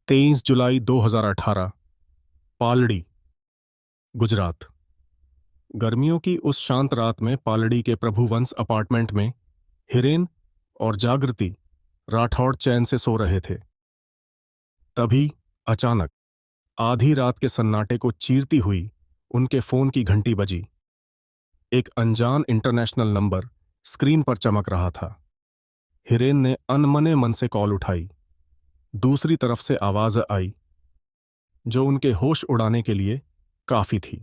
23 जुलाई 2018, पालड़ी, गुजरात। गर्मियों की उस शांत रात में पालड़ी के प्रभुवंश अपार्टमेंट में हिरेन और जागृति राठौड़ चैन से सो रहे थे। तभी अचानक आधी रात के सन्नाटे को चीरती हुई उनके फोन की घंटी बजी। एक अनजान इंटरनेशनल नंबर स्क्रीन पर चमक रहा था। हिरेन ने अनमने मन से कॉल उठाई। दूसरी तरफ से आवाज आई जो उनके होश उड़ाने के लिए काफी थी।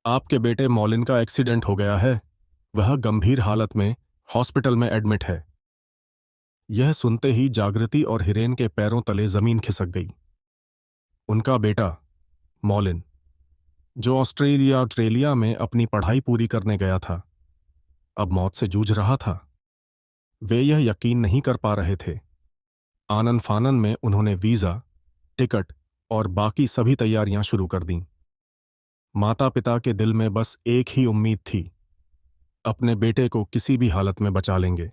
आपके बेटे मॉलिन का एक्सीडेंट हो गया है। वह गंभीर हालत में हॉस्पिटल में एडमिट है। यह सुनते ही जागृति और हिरेन के पैरों तले जमीन खिसक गई। उनका बेटा मॉलिन, जो ऑस्ट्रेलिया में अपनी पढ़ाई पूरी करने गया था, अब मौत से जूझ रहा था। वे यह यकीन नहीं कर पा रहे थे। आनन फानन में उन्होंने वीजा, टिकट और बाकी सभी तैयारियां शुरू कर दीं। माता पिता के दिल में बस एक ही उम्मीद थी, अपने बेटे को किसी भी हालत में बचा लेंगे।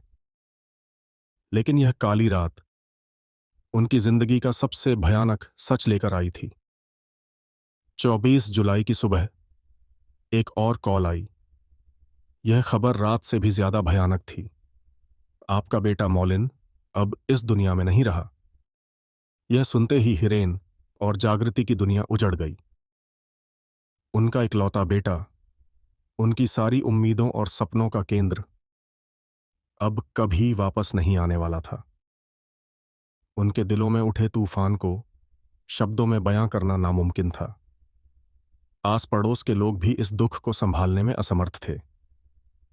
लेकिन यह काली रात उनकी जिंदगी का सबसे भयानक सच लेकर आई थी। 24 जुलाई की सुबह एक और कॉल आई। यह खबर रात से भी ज्यादा भयानक थी। आपका बेटा मॉलिन अब इस दुनिया में नहीं रहा। यह सुनते ही हिरेन और जागृति की दुनिया उजड़ गई। उनका इकलौता बेटा, उनकी सारी उम्मीदों और सपनों का केंद्र, अब कभी वापस नहीं आने वाला था। उनके दिलों में उठे तूफान को शब्दों में बयां करना नामुमकिन था। आस पड़ोस के लोग भी इस दुख को संभालने में असमर्थ थे।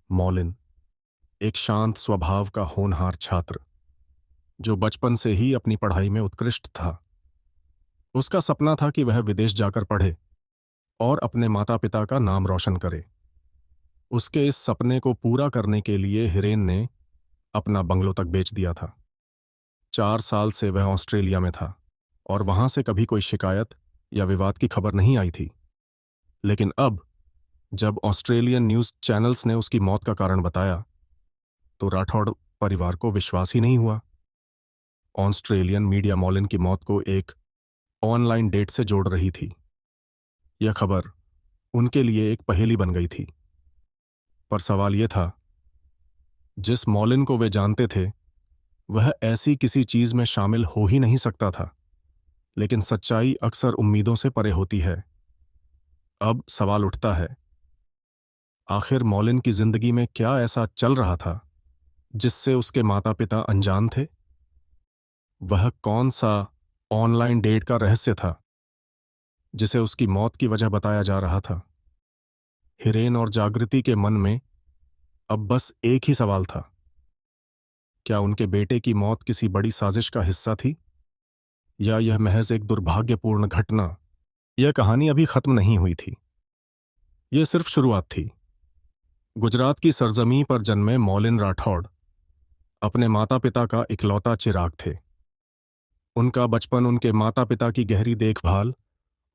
मॉलिन, एक शांत स्वभाव का होनहार छात्र, जो बचपन से ही अपनी पढ़ाई में उत्कृष्ट था। उसका सपना था कि वह विदेश जाकर पढ़े और अपने माता पिता का नाम रोशन करे। उसके इस सपने को पूरा करने के लिए हिरेन ने अपना बंगलो तक बेच दिया था। 4 साल से वह ऑस्ट्रेलिया में था और वहां से कभी कोई शिकायत या विवाद की खबर नहीं आई थी। लेकिन अब जब ऑस्ट्रेलियन न्यूज चैनल्स ने उसकी मौत का कारण बताया, तो राठौड़ परिवार को विश्वास ही नहीं हुआ। ऑस्ट्रेलियन मीडिया मॉलिन की मौत को एक ऑनलाइन डेट से जोड़ रही थी। यह खबर उनके लिए एक पहेली बन गई थी। पर सवाल यह था, जिस मॉलिन को वे जानते थे, वह ऐसी किसी चीज में शामिल हो ही नहीं सकता था। लेकिन सच्चाई अक्सर उम्मीदों से परे होती है। अब सवाल उठता है, आखिर मॉलिन की जिंदगी में क्या ऐसा चल रहा था जिससे उसके माता पिता अनजान थे? वह कौन सा ऑनलाइन डेट का रहस्य था जिसे उसकी मौत की वजह बताया जा रहा था? हिरेन और जागृति के मन में अब बस एक ही सवाल था, क्या उनके बेटे की मौत किसी बड़ी साजिश का हिस्सा थी, या यह महज एक दुर्भाग्यपूर्ण घटना? यह कहानी अभी खत्म नहीं हुई थी। यह सिर्फ शुरुआत थी। गुजरात की सरजमी पर जन्मे मॉलिन राठौड़ अपने माता पिता का इकलौता चिराग थे। उनका बचपन उनके माता पिता की गहरी देखभाल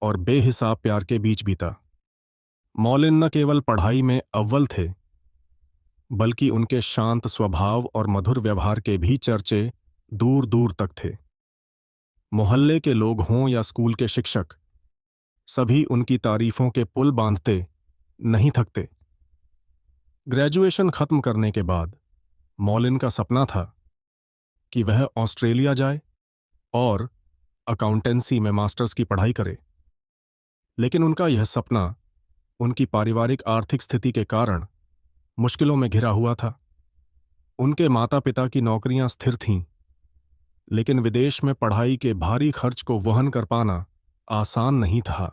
और बेहिसाब प्यार के बीच बीता। मॉलिन न केवल पढ़ाई में अव्वल थे, बल्कि उनके शांत स्वभाव और मधुर व्यवहार के भी चर्चे दूर दूर तक थे। मोहल्ले के लोग हों या स्कूल के शिक्षक, सभी उनकी तारीफों के पुल बांधते नहीं थकते। ग्रेजुएशन खत्म करने के बाद मॉलिन का सपना था कि वह ऑस्ट्रेलिया जाए और अकाउंटेंसी में मास्टर्स की पढ़ाई करे। लेकिन उनका यह सपना उनकी पारिवारिक आर्थिक स्थिति के कारण मुश्किलों में घिरा हुआ था। उनके माता पिता की नौकरियां स्थिर थीं, लेकिन विदेश में पढ़ाई के भारी खर्च को वहन कर पाना आसान नहीं था।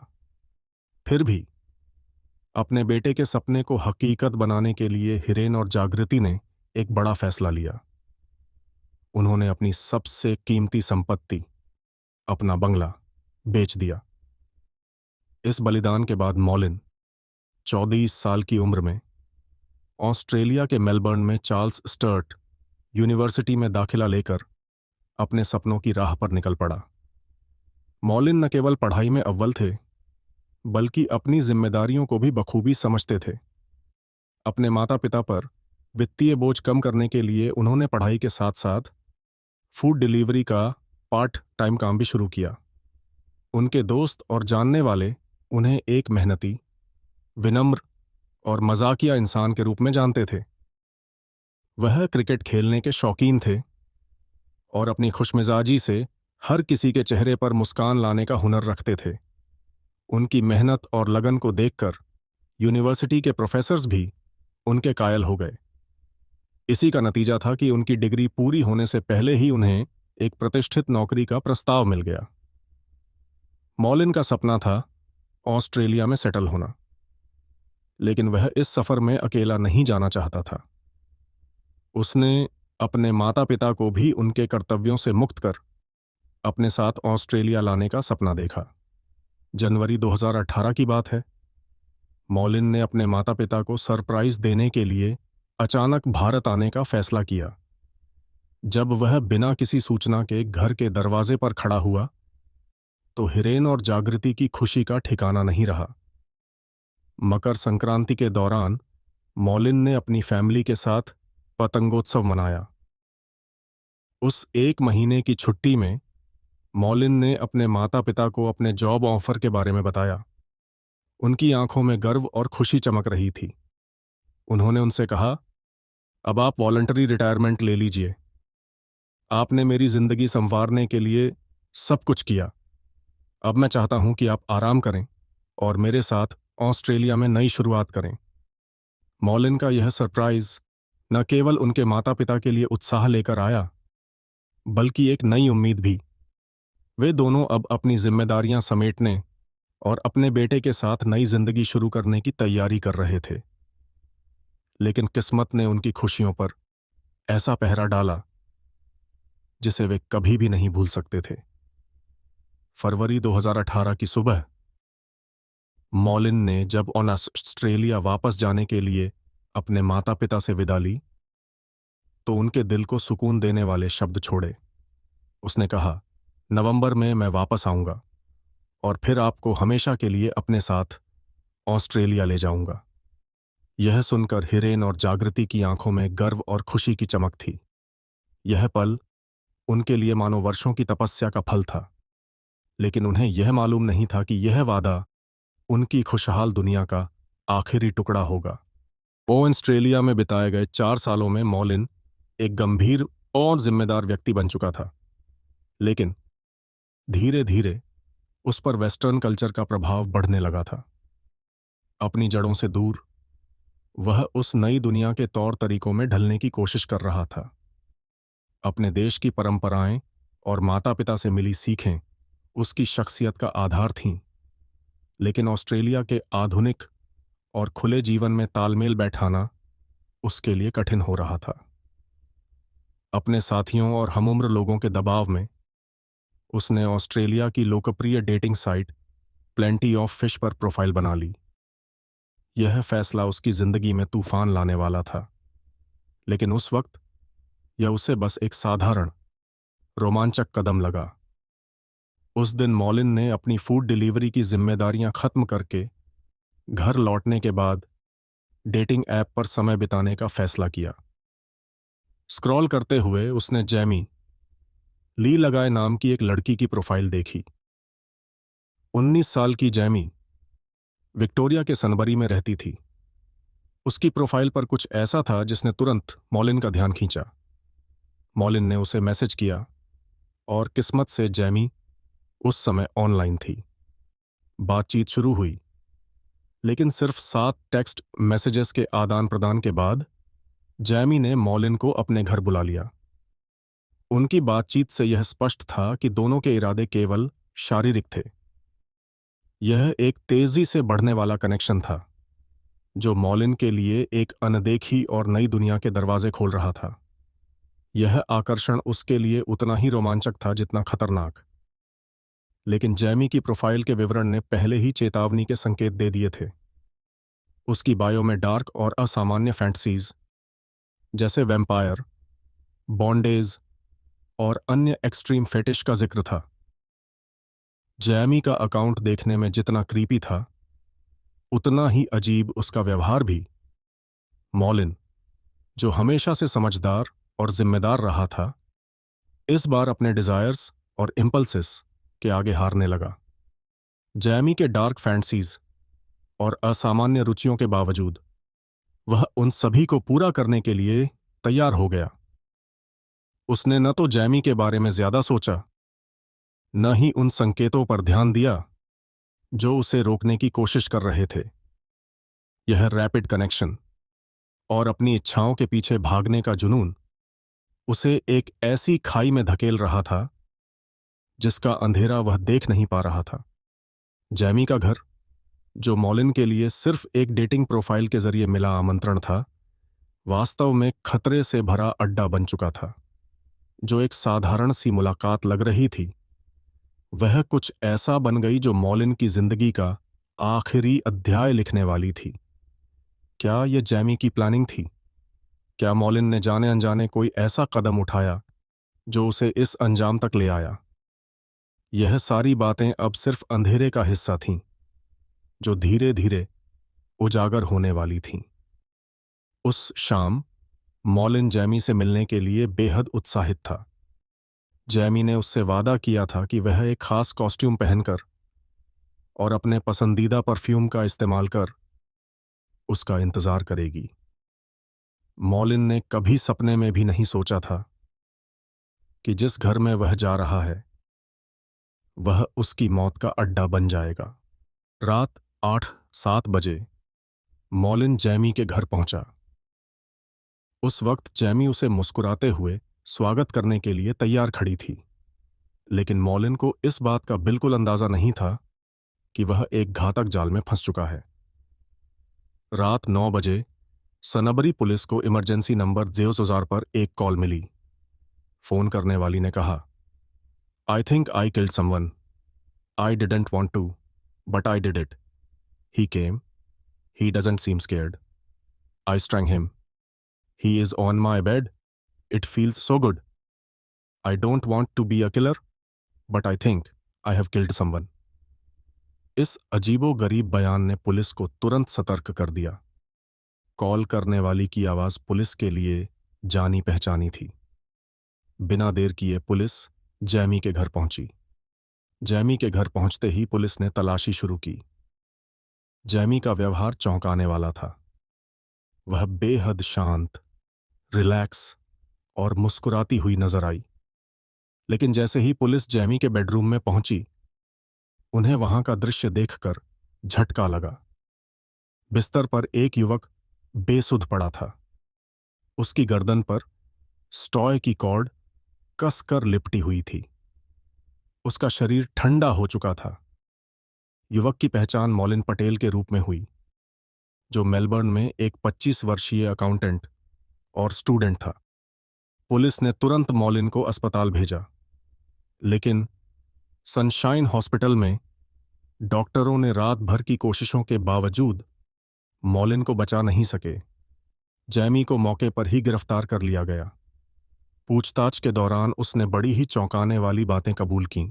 फिर भी अपने बेटे के सपने को हकीकत बनाने के लिए हिरेन और जागृति ने एक बड़ा फैसला लिया। उन्होंने अपनी सबसे कीमती संपत्ति, अपना बंगला, बेच दिया। इस बलिदान के बाद मॉलिन 34 साल की उम्र में ऑस्ट्रेलिया के मेलबर्न में चार्ल्स स्टर्ट यूनिवर्सिटी में दाखिला लेकर अपने सपनों की राह पर निकल पड़ा। मॉलिन न केवल पढ़ाई में अव्वल थे, बल्कि अपनी जिम्मेदारियों को भी बखूबी समझते थे। अपने माता पिता पर वित्तीय बोझ कम करने के लिए उन्होंने पढ़ाई के साथ साथ फूड डिलीवरी का पार्ट टाइम काम भी शुरू किया। उनके दोस्त और जानने वाले उन्हें एक मेहनती, विनम्र और मजाकिया इंसान के रूप में जानते थे। वह क्रिकेट खेलने के शौकीन थे और अपनी खुशमिजाजी से हर किसी के चेहरे पर मुस्कान लाने का हुनर रखते थे। उनकी मेहनत और लगन को देखकर यूनिवर्सिटी के प्रोफेसर्स भी उनके कायल हो गए। इसी का नतीजा था कि उनकी डिग्री पूरी होने से पहले ही उन्हें एक प्रतिष्ठित नौकरी का प्रस्ताव मिल गया। मॉलिन का सपना था ऑस्ट्रेलिया में सेटल होना, लेकिन वह इस सफर में अकेला नहीं जाना चाहता था। उसने अपने माता पिता को भी उनके कर्तव्यों से मुक्त कर अपने साथ ऑस्ट्रेलिया लाने का सपना देखा। जनवरी 2018 की बात है। मॉलिन ने अपने माता पिता को सरप्राइज देने के लिए अचानक भारत आने का फैसला किया। जब वह बिना किसी सूचना के घर के दरवाजे पर खड़ा हुआ तो हिरेन और जागृति की खुशी का ठिकाना नहीं रहा। मकर संक्रांति के दौरान मॉलिन ने अपनी फैमिली के साथ पतंगोत्सव मनाया। उस एक महीने की छुट्टी में मॉलिन ने अपने माता पिता को अपने जॉब ऑफर के बारे में बताया। उनकी आंखों में गर्व और खुशी चमक रही थी। उन्होंने उनसे कहा, अब आप वॉलंटरी रिटायरमेंट ले लीजिए। आपने मेरी जिंदगी संवारने के लिए सब कुछ किया। अब मैं चाहता हूं कि आप आराम करें और मेरे साथ ऑस्ट्रेलिया में नई शुरुआत करें। मॉलिन का यह सरप्राइज न केवल उनके माता पिता के लिए उत्साह लेकर आया, बल्कि एक नई उम्मीद भी। वे दोनों अब अपनी जिम्मेदारियां समेटने और अपने बेटे के साथ नई जिंदगी शुरू करने की तैयारी कर रहे थे। लेकिन किस्मत ने उनकी खुशियों पर ऐसा पहरा डाला जिसे वे कभी भी नहीं भूल सकते थे। फरवरी 2018 की सुबह मॉलिन ने जब ऑस्ट्रेलिया वापस जाने के लिए अपने माता पिता से विदा ली तो उनके दिल को सुकून देने वाले शब्द छोड़े। उसने कहा, नवंबर में मैं वापस आऊंगा और फिर आपको हमेशा के लिए अपने साथ ऑस्ट्रेलिया ले जाऊंगा। यह सुनकर हिरेन और जागृति की आंखों में गर्व और खुशी की चमक थी। यह पल उनके लिए मानो वर्षों की तपस्या का फल था, लेकिन उन्हें यह मालूम नहीं था कि यह वादा उनकी खुशहाल दुनिया का आखिरी टुकड़ा होगा। ऑस्ट्रेलिया में बिताए गए 4 सालों में मॉलिन एक गंभीर और जिम्मेदार व्यक्ति बन चुका था, लेकिन धीरे धीरे उस पर वेस्टर्न कल्चर का प्रभाव बढ़ने लगा था। अपनी जड़ों से दूर वह उस नई दुनिया के तौर तरीकों में ढलने की कोशिश कर रहा था। अपने देश की परंपराएं और माता पिता से मिली सीखें उसकी शख्सियत का आधार थीं, लेकिन ऑस्ट्रेलिया के आधुनिक और खुले जीवन में तालमेल बैठाना उसके लिए कठिन हो रहा था। अपने साथियों और हमउम्र लोगों के दबाव में उसने ऑस्ट्रेलिया की लोकप्रिय dating site plenty of fish पर प्रोफाइल बना ली। यह फैसला उसकी जिंदगी में तूफान लाने वाला था, लेकिन उस वक्त यह उसे बस एक साधारण रोमांचक कदम लगा। उस दिन मॉलिन ने अपनी फूड डिलीवरी की जिम्मेदारियां खत्म करके घर लौटने के बाद डेटिंग ऐप पर समय बिताने का फैसला किया। स्क्रॉल करते हुए उसने जैमी ली लगाए नाम की एक लड़की की प्रोफाइल देखी। 19 साल की जैमी विक्टोरिया के सनबरी में रहती थी। उसकी प्रोफाइल पर कुछ ऐसा था जिसने तुरंत मॉलिन का ध्यान खींचा। मॉलिन ने उसे मैसेज किया और किस्मत से जैमी उस समय ऑनलाइन थी। बातचीत शुरू हुई, लेकिन सिर्फ 7 टेक्स्ट मैसेजेस के आदान प्रदान के बाद जैमी ने मॉलिन को अपने घर बुला लिया। उनकी बातचीत से यह स्पष्ट था कि दोनों के इरादे केवल शारीरिक थे। यह एक तेजी से बढ़ने वाला कनेक्शन था जो मॉलिन के लिए एक अनदेखी और नई दुनिया के दरवाजे खोल रहा था। यह आकर्षण उसके लिए उतना ही रोमांचक था जितना खतरनाक। लेकिन जैमी की प्रोफाइल के विवरण ने पहले ही चेतावनी के संकेत दे दिए थे। उसकी बायो में डार्क और असामान्य फैंटसीज जैसे वैम्पायर, बॉन्डेज और अन्य एक्सट्रीम फेटिश का जिक्र था। जैमी का अकाउंट देखने में जितना क्रीपी था, उतना ही अजीब उसका व्यवहार भी। मॉलिन, जो हमेशा से समझदार और जिम्मेदार रहा था, इस बार अपने डिजायर्स और इम्पल्सिस के आगे हारने लगा। जैमी के डार्क फैंटसीज और असामान्य रुचियों के बावजूद वह उन सभी को पूरा करने के लिए तैयार हो गया। उसने न तो जैमी के बारे में ज्यादा सोचा, न ही उन संकेतों पर ध्यान दिया जो उसे रोकने की कोशिश कर रहे थे। यह रैपिड कनेक्शन और अपनी इच्छाओं के पीछे भागने का जुनून उसे एक ऐसी खाई में धकेल रहा था जिसका अंधेरा वह देख नहीं पा रहा था। जैमी का घर, जो मॉलिन के लिए सिर्फ एक डेटिंग प्रोफाइल के जरिए मिला आमंत्रण था, वास्तव में खतरे से भरा अड्डा बन चुका था। जो एक साधारण सी मुलाकात लग रही थी, वह कुछ ऐसा बन गई जो मॉलिन की जिंदगी का आखिरी अध्याय लिखने वाली थी। क्या यह जैमी की प्लानिंग थी? क्या मॉलिन ने जाने अनजाने कोई ऐसा कदम उठाया जो उसे इस अंजाम तक ले आया? यह सारी बातें अब सिर्फ अंधेरे का हिस्सा थीं, जो धीरे धीरे उजागर होने वाली थीं। उस शाम मॉलिन जैमी से मिलने के लिए बेहद उत्साहित था। जैमी ने उससे वादा किया था कि वह एक खास कॉस्ट्यूम पहनकर और अपने पसंदीदा परफ्यूम का इस्तेमाल कर उसका इंतजार करेगी। मॉलिन ने कभी सपने में भी नहीं सोचा था कि जिस घर में वह जा रहा है वह उसकी मौत का अड्डा बन जाएगा। रात 8-7 बजे मॉलिन जैमी के घर पहुंचा। उस वक्त जैमी उसे मुस्कुराते हुए स्वागत करने के लिए तैयार खड़ी थी, लेकिन मॉलिन को इस बात का बिल्कुल अंदाजा नहीं था कि वह एक घातक जाल में फंस चुका है। रात 9 बजे सनबरी पुलिस को इमरजेंसी नंबर 00 पर एक कॉल मिली। फोन करने वाली ने कहा, "I think I killed someone. I didn't want to, but I did it. He came. He doesn't seem scared. I strangled him. He is on my bed. It feels so good. I don't want to be a killer, but I think I have killed someone." इस अजीबो-गरीब बयान ने police को तुरंत सतर्क कर दिया। Call करने वाली की आवाज पुलिस के लिए जानी पहचानी थी। बिना देर किए पुलिस जैमी के घर पहुंची। जैमी के घर पहुंचते ही पुलिस ने तलाशी शुरू की। जैमी का व्यवहार चौंकाने वाला था। वह बेहद शांत, रिलैक्स और मुस्कुराती हुई नजर आई। लेकिन जैसे ही पुलिस जैमी के बेडरूम में पहुंची, उन्हें वहां का दृश्य देखकर झटका लगा। बिस्तर पर एक युवक बेसुध पड़ा था। उसकी गर्दन पर स्टॉय की कॉर्ड कसकर लिपटी हुई थी। उसका शरीर ठंडा हो चुका था। युवक की पहचान मॉलिन पटेल के रूप में हुई, जो मेलबर्न में एक 25 वर्षीय अकाउंटेंट और स्टूडेंट था। पुलिस ने तुरंत मॉलिन को अस्पताल भेजा, लेकिन सनशाइन हॉस्पिटल में डॉक्टरों ने रात भर की कोशिशों के बावजूद मॉलिन को बचा नहीं सके। जैमी को मौके पर ही गिरफ्तार कर लिया गया। पूछताछ के दौरान उसने बड़ी ही चौंकाने वाली बातें कबूल कीं।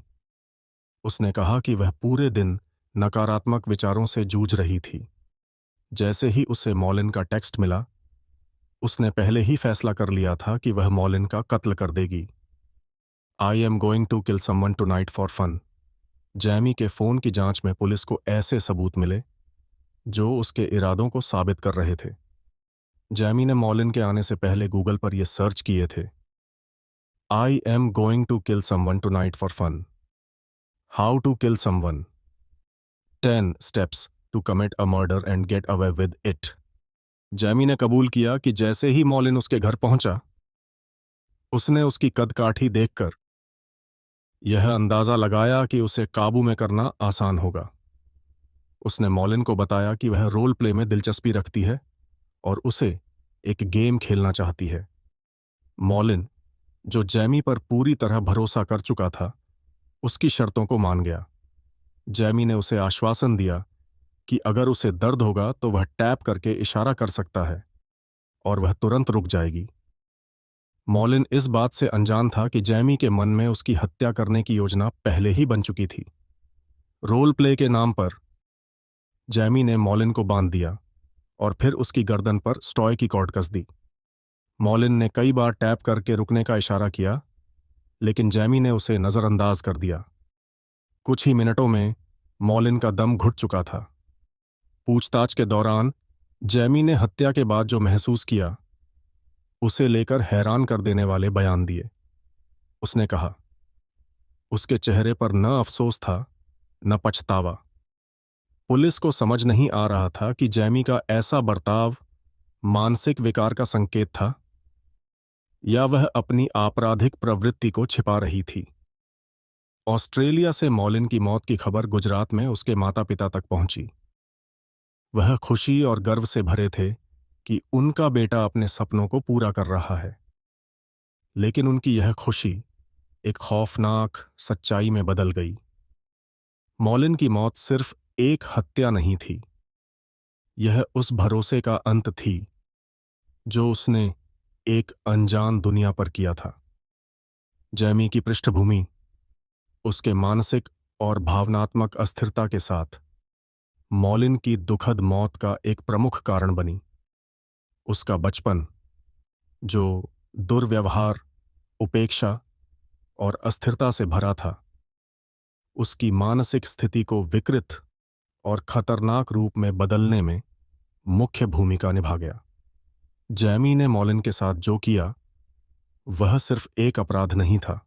उसने कहा कि वह पूरे दिन नकारात्मक विचारों से जूझ रही थी। जैसे ही उसे मॉलिन का टेक्स्ट मिला, उसने पहले ही फैसला कर लिया था कि वह मॉलिन का कत्ल कर देगी। I am going to kill someone tonight for fun. Jamie के फोन की जांच में पुलिस को ऐसे सबूत मिले जो उसके इरादों को साबित कर रहे थे। जैमी ने मॉलिन के आने से पहले गूगल पर यह सर्च किए थे, I am going to kill someone tonight for fun, how to kill someone, 10 steps to commit a murder and get away with it. Jamie ने कबूल किया कि जैसे ही मॉलिन उसके घर पहुंचा, उसने उसकी कदकाठी देखकर यह अंदाजा लगाया कि उसे काबू में करना आसान होगा। उसने मॉलिन को बताया कि वह रोल प्ले में दिलचस्पी रखती है और उसे एक गेम खेलना चाहती है। मॉलिन, जो जैमी पर पूरी तरह भरोसा कर चुका था, उसकी शर्तों को मान गया। जैमी ने उसे आश्वासन दिया कि अगर उसे दर्द होगा तो वह टैप करके इशारा कर सकता है और वह तुरंत रुक जाएगी। मॉलिन इस बात से अनजान था कि जैमी के मन में उसकी हत्या करने की योजना पहले ही बन चुकी थी। रोल प्ले के नाम पर जैमी ने मॉलिन को बांध दिया और फिर उसकी गर्दन पर स्टॉय की कॉर्ड कस दी। मॉलिन ने कई बार टैप करके रुकने का इशारा किया, लेकिन जैमी ने उसे नजरअंदाज कर दिया। कुछ ही मिनटों में मॉलिन का दम घुट चुका था। पूछताछ के दौरान जैमी ने हत्या के बाद जो महसूस किया उसे लेकर हैरान कर देने वाले बयान दिए। उसने कहा, उसके चेहरे पर न अफसोस था न पछतावा। पुलिस को समझ नहीं आ रहा था कि जैमी का ऐसा बर्ताव मानसिक विकार का संकेत था या वह अपनी आपराधिक प्रवृत्ति को छिपा रही थी। ऑस्ट्रेलिया से मॉलिन की मौत की खबर गुजरात में उसके माता पिता तक पहुंची। वह खुशी और गर्व से भरे थे कि उनका बेटा अपने सपनों को पूरा कर रहा है। लेकिन उनकी यह खुशी एक खौफनाक सच्चाई में बदल गई। मॉलिन की मौत सिर्फ एक हत्या नहीं थी, यह उस भरोसे का अंत थी जो उसने एक अनजान दुनिया पर किया था। जैमी की पृष्ठभूमि उसके मानसिक और भावनात्मक अस्थिरता के साथ मॉलिन की दुखद मौत का एक प्रमुख कारण बनी। उसका बचपन, जो दुर्व्यवहार, उपेक्षा और अस्थिरता से भरा था, उसकी मानसिक स्थिति को विकृत और खतरनाक रूप में बदलने में मुख्य भूमिका निभा गया। जैमी ने मॉलिन के साथ जो किया वह सिर्फ एक अपराध नहीं था,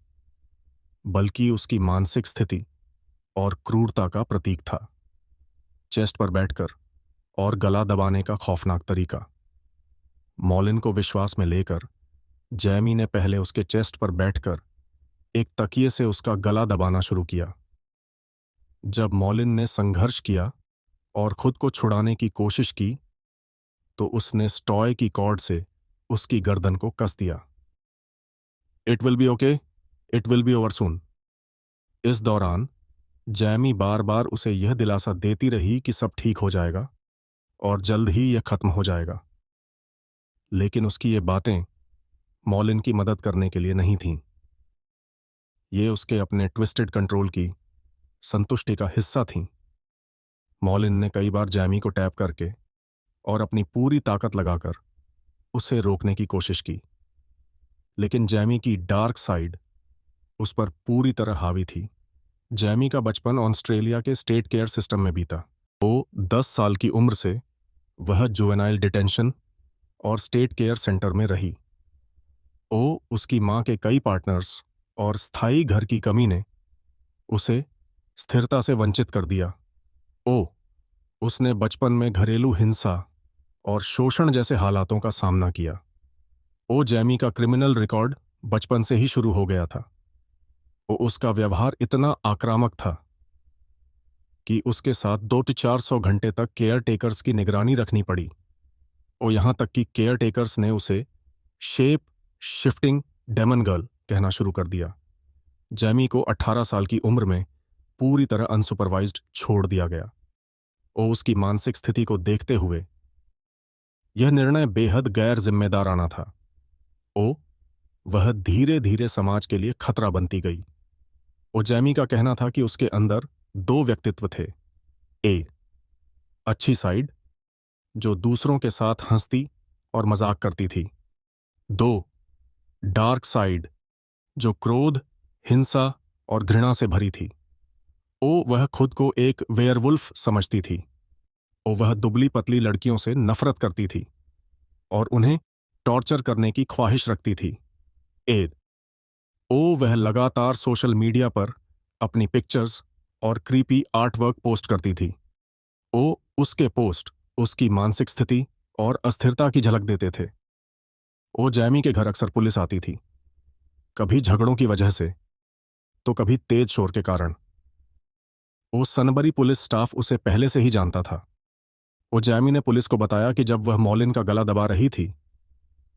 बल्कि उसकी मानसिक स्थिति और क्रूरता का प्रतीक था। चेस्ट पर बैठकर और गला दबाने का खौफनाक तरीका। मॉलिन को विश्वास में लेकर जैमी ने पहले उसके चेस्ट पर बैठकर एक तकिए से उसका गला दबाना शुरू किया। जब मॉलिन ने संघर्ष किया और खुद को छुड़ाने की कोशिश की तो उसने स्टॉय की कॉर्ड से उसकी गर्दन को कस दिया। It will be okay, it will be over soon. इस दौरान जैमी बार बार उसे यह दिलासा देती रही कि सब ठीक हो जाएगा और जल्द ही यह खत्म हो जाएगा। लेकिन उसकी ये बातें मॉलिन की मदद करने के लिए नहीं थीं। ये उसके अपने ट्विस्टेड कंट्रोल की संतुष्टि का हिस्सा थीं। मॉलिन ने कई बार जैमी को टैप करके और अपनी पूरी ताकत लगाकर उसे रोकने की कोशिश की, लेकिन जैमी की डार्क साइड उस पर पूरी तरह हावी थी। जैमी का बचपन ऑस्ट्रेलिया के स्टेट केयर सिस्टम में बीता। वो 10 साल की उम्र से वह जुवेनाइल डिटेंशन और स्टेट केयर सेंटर में रही। उसकी मां के कई पार्टनर्स और स्थायी घर की कमी ने उसे स्थिरता से वंचित कर दिया। उसने बचपन में घरेलू हिंसा और शोषण जैसे हालातों का सामना किया। जैमी का क्रिमिनल रिकॉर्ड बचपन से ही शुरू हो गया था। उसका व्यवहार इतना आक्रामक था कि उसके साथ 200-400 घंटे तक केयर टेकर्स की निगरानी रखनी पड़ी। यहां तक कि केयर टेकर्स ने उसे शेप शिफ्टिंग डेमन गर्ल कहना शुरू कर दिया। जैमी को 18 साल की उम्र में पूरी तरह अनसुपरवाइज्ड छोड़ दिया गया। उसकी मानसिक स्थिति को देखते हुए यह निर्णय बेहद गैर जिम्मेदाराना था। वह धीरे धीरे समाज के लिए खतरा बनती गई। जैमी का कहना था कि उसके अंदर 2 व्यक्तित्व थे। अच्छी साइड, जो दूसरों के साथ हंसती और मजाक करती थी। 2 डार्क साइड, जो क्रोध, हिंसा और घृणा से भरी थी। वह खुद को एक वेयरवुल्फ समझती थी। वह दुबली पतली लड़कियों से नफरत करती थी और उन्हें टॉर्चर करने की ख्वाहिश रखती थी। वह लगातार सोशल मीडिया पर अपनी पिक्चर्स और क्रीपी आर्टवर्क पोस्ट करती थी। उसके पोस्ट उसकी मानसिक स्थिति और अस्थिरता की झलक देते थे। जैमी के घर अक्सर पुलिस आती थी, कभी झगड़ों की वजह से तो कभी तेज शोर के कारण। सनबरी पुलिस स्टाफ उसे पहले से ही जानता था। जैमी ने पुलिस को बताया कि जब वह मॉलिन का गला दबा रही थी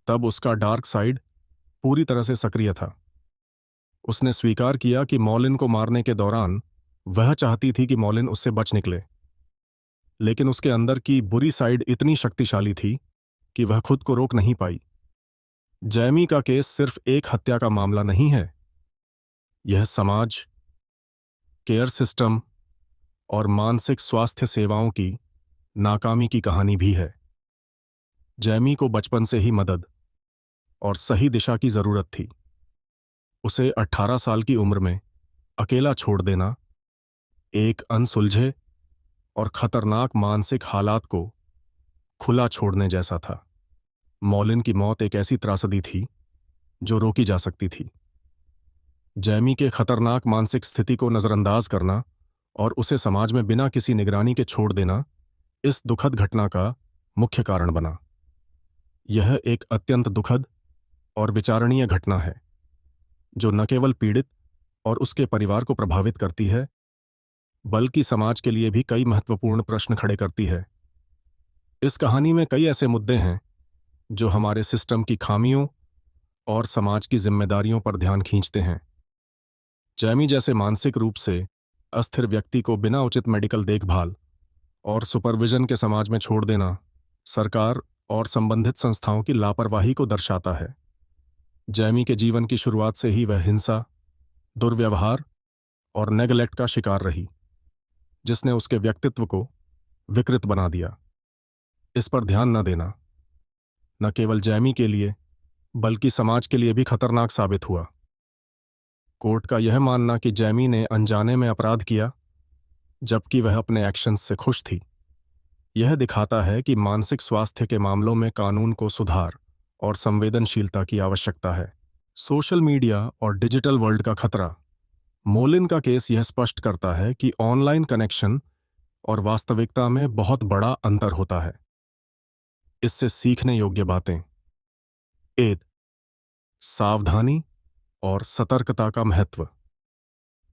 तब उसका डार्क साइड पूरी तरह से सक्रिय था। उसने स्वीकार किया कि मॉलिन को मारने के दौरान वह चाहती थी कि मॉलिन उससे बच निकले, लेकिन उसके अंदर की बुरी साइड इतनी शक्तिशाली थी कि वह खुद को रोक नहीं पाई। जैमी का केस सिर्फ एक हत्या का मामला नहीं है, यह समाज, केयर सिस्टम और मानसिक स्वास्थ्य सेवाओं की नाकामी की कहानी भी है। जैमी को बचपन से ही मदद और सही दिशा की जरूरत थी। उसे 18 साल की उम्र में अकेला छोड़ देना एक अनसुलझे और खतरनाक मानसिक हालात को खुला छोड़ने जैसा था। मॉलिन की मौत एक ऐसी त्रासदी थी जो रोकी जा सकती थी। जैमी के खतरनाक मानसिक स्थिति को नजरअंदाज करना और उसे समाज में बिना किसी निगरानी के छोड़ देना इस दुखद घटना का मुख्य कारण बना। यह एक अत्यंत दुखद और विचारणीय घटना है जो न केवल पीड़ित और उसके परिवार को प्रभावित करती है, बल्कि समाज के लिए भी कई महत्वपूर्ण प्रश्न खड़े करती है। इस कहानी में कई ऐसे मुद्दे हैं जो हमारे सिस्टम की खामियों और समाज की जिम्मेदारियों पर ध्यान खींचते हैं। जैमी जैसे मानसिक रूप से अस्थिर व्यक्ति को बिना उचित मेडिकल देखभाल और सुपरविजन के समाज में छोड़ देना सरकार और संबंधित संस्थाओं की लापरवाही को दर्शाता है। जैमी के जीवन की शुरुआत से ही वह हिंसा, दुर्व्यवहार और नेगलेक्ट का शिकार रही, जिसने उसके व्यक्तित्व को विकृत बना दिया। इस पर ध्यान न देना न केवल जैमी के लिए बल्कि समाज के लिए भी खतरनाक साबित हुआ। कोर्ट का यह मानना कि जैमी ने अनजाने में अपराध किया जबकि वह अपने एक्शंस से खुश थी, यह दिखाता है कि मानसिक स्वास्थ्य के मामलों में कानून को सुधार और संवेदनशीलता की आवश्यकता है। सोशल मीडिया और डिजिटल वर्ल्ड का खतरा। मोलिन का केस यह स्पष्ट करता है कि ऑनलाइन कनेक्शन और वास्तविकता में बहुत बड़ा अंतर होता है। इससे सीखने योग्य बातें। एक, सावधानी और सतर्कता का महत्व।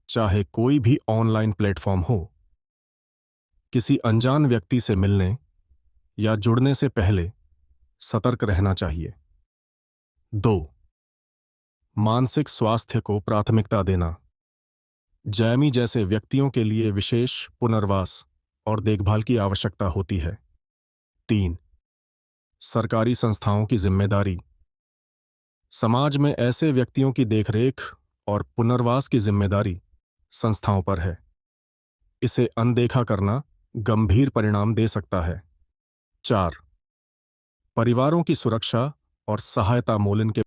चाहे कोई भी ऑनलाइन प्लेटफॉर्म हो, किसी अनजान व्यक्ति से मिलने या जुड़ने से पहले सतर्क रहना चाहिए। 2, मानसिक स्वास्थ्य को प्राथमिकता देना। जैमी जैसे व्यक्तियों के लिए विशेष पुनर्वास और देखभाल की आवश्यकता होती है। 3, सरकारी संस्थाओं की जिम्मेदारी। समाज में ऐसे व्यक्तियों की देखरेख और पुनर्वास की जिम्मेदारी संस्थाओं पर है। इसे अनदेखा करना गंभीर परिणाम दे सकता है। 4, परिवारों की सुरक्षा और सहायता। मोलिन के